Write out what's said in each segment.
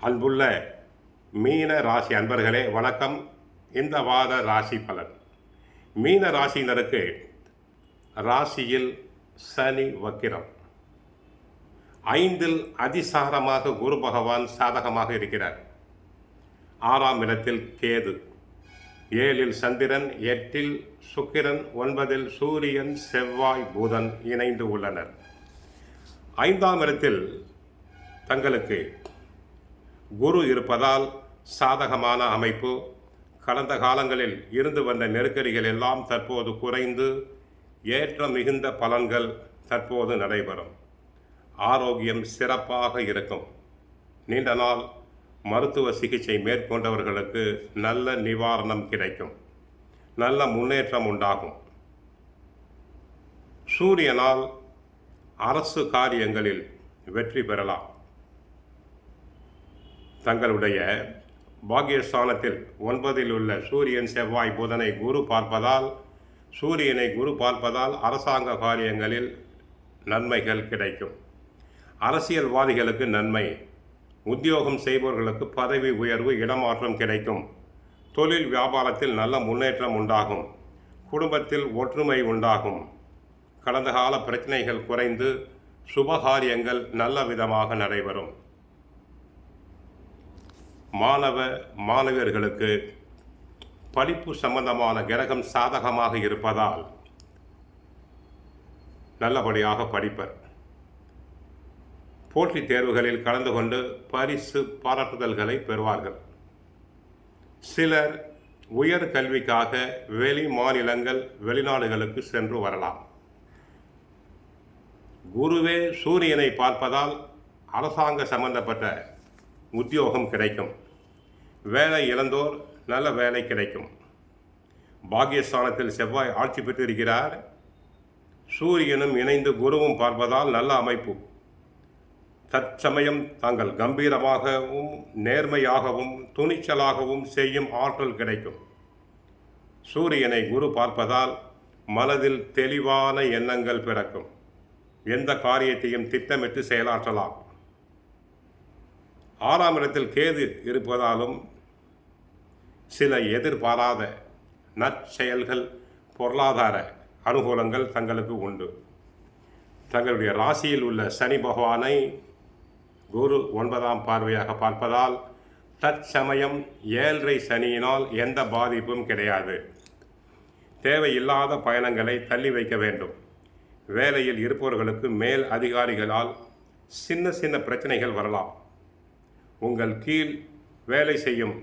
அன்புள்ள மீன ராசி அன்பர்களே வணக்கம். இந்த வார ராசி பலன். மீன ராசியினருக்கு ராசியில் சனி வக்கிரம், 5ல் அதிசாரமாக குரு பகவான் சாதகமாக இருக்கிறார். 6ஆம் இடத்தில் கேது, 7ல் சந்திரன், 8ல் சுக்கிரன், 9ல் சூரியன், செவ்வாய், புதன் இணைந்து உள்ளனர். 5ஆம் இடத்தில் தங்களுக்கு குரு இருப்பதால் சாதகமான அமைப்பு. கடந்த காலங்களில் இருந்து வந்த நெருக்கடிகள் எல்லாம் தற்போது குறைந்து ஏற்ற மிகுந்த பலன்கள் தற்போது நடைபெறும். ஆரோக்கியம் சிறப்பாக இருக்கும். நீண்ட நாள் மருத்துவ சிகிச்சை மேற்கொண்டவர்களுக்கு நல்ல நிவாரணம் கிடைக்கும். நல்ல முன்னேற்றம் உண்டாகும். சூரியனால் அரசு காரியங்களில் வெற்றி பெறலாம். தங்களுடைய பாக்கியஸ்தானத்தில் 9ல் உள்ள சூரியன், செவ்வாய், புதனை குரு பார்ப்பதால் அரசாங்க காரியங்களில் நன்மைகள் கிடைக்கும். அரசியல்வாதிகளுக்கு நன்மை. உத்தியோகம் செய்பவர்களுக்கு பதவி உயர்வு, இடமாற்றம் கிடைக்கும். தொழில் வியாபாரத்தில் நல்ல முன்னேற்றம் உண்டாகும். குடும்பத்தில் ஒற்றுமை உண்டாகும். கடந்த கால பிரச்சனைகள் குறைந்து சுபகாரியங்கள் நல்ல விதமாக நடைபெறும். மாணவர்களுக்கு படிப்பு சம்பந்தமான கிரகம் சாதகமாக இருப்பதால் நல்லபடியாக படிப்பர். போட்டித் தேர்வுகளில் கலந்து கொண்டு பரிசு பாராட்டுதல்களை பெறுவார்கள். சிலர் உயர் கல்விக்காக வெளி மாநிலங்கள், வெளிநாடுகளுக்கு சென்று வரலாம். குருவே சூரியனை பார்ப்பதால் அரசாங்க சம்பந்தப்பட்ட உத்தியோகம் கிடைக்கும். வேலை இழந்தோர் நல்ல வேலை கிடைக்கும். பாக்கியஸ்தானத்தில் செவ்வாய் ஆட்சி பெற்றிருக்கிறார். சூரியனும் இணைந்து குருவும் பார்ப்பதால் நல்ல அமைப்பு. தற்சமயம் தாங்கள் கம்பீரமாகவும் நேர்மையாகவும் துணிச்சலாகவும் செய்யும் ஆற்றல் கிடைக்கும். சூரியனை குரு பார்ப்பதால் மனதில் தெளிவான எண்ணங்கள் பிறக்கும். எந்த காரியத்தையும் திட்டமிட்டு செயலாற்றலாம். 6ஆம் இடத்தில் கேது இருப்பதாலும் சில எதிர்பாராத நற்செயல்கள், பொருளாதார அனுகூலங்கள் தங்களுக்கு உண்டு. தங்களுடைய ராசியில் உள்ள சனி பகவானை குரு 9ஆம் பார்வையாக பார்ப்பதால் தற்சமயம் 7.5 சனியினால் எந்த பாதிப்பும் கிடையாது. தேவையில்லாத பயணங்களை தள்ளி வைக்க வேண்டும். வேலையில் இருப்பவர்களுக்கு மேல் அதிகாரிகளால் சின்ன பிரச்சனைகள் வரலாம். உங்கள் கீழ் வேலை செய்யும்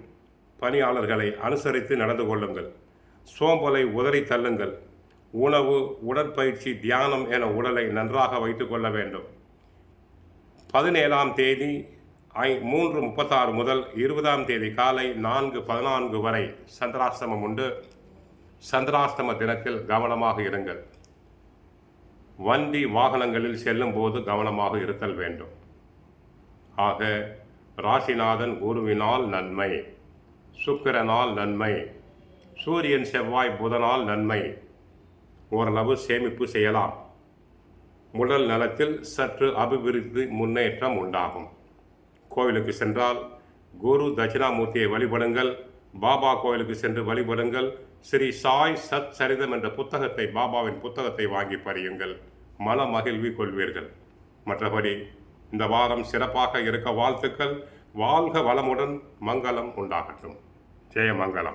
பணியாளர்களை அனுசரித்து நடந்து கொள்ளுங்கள். சோம்பலை உதறி தள்ளுங்கள். உணவு, உடற்பயிற்சி, தியானம் என உடலை நன்றாக வைத்துக் கொள்ள வேண்டும். 17ஆம் தேதி 3:36 முதல் 20ஆம் தேதி காலை 4:14 வரை சந்திராஷ்டமம் உண்டு. சந்திராஷ்டம தினத்தில் கவனமாக இருங்கள். வண்டி வாகனங்களில் செல்லும் போது கவனமாக இருத்தல் வேண்டும். ஆக ராசிநாதன் குருவினால் நன்மை, சுக்கிரனால் நன்மை, சூரியன், செவ்வாய், புதனால் நன்மை. ஓரளவு சேமிப்பு செய்யலாம். உடல் நலத்தில் சற்று அபிவிருத்தி, முன்னேற்றம் உண்டாகும். கோவிலுக்கு சென்றால் குரு தட்சிணாமூர்த்தியை வழிபடுங்கள். பாபா கோவிலுக்கு சென்று வழிபடுங்கள். ஸ்ரீ சாய் சத் சரிதம் என்ற புத்தகத்தை, பாபாவின் புத்தகத்தை வாங்கி படியுங்கள். மன மகிழ்வி கொள்வீர்கள். மற்றபடி இந்த வாரம் சிறப்பாக இருக்க வாழ்த்துக்கள். வாழ்க வளமுடன். மங்களம் உண்டாகட்டும். ஜெயமங்கலம்.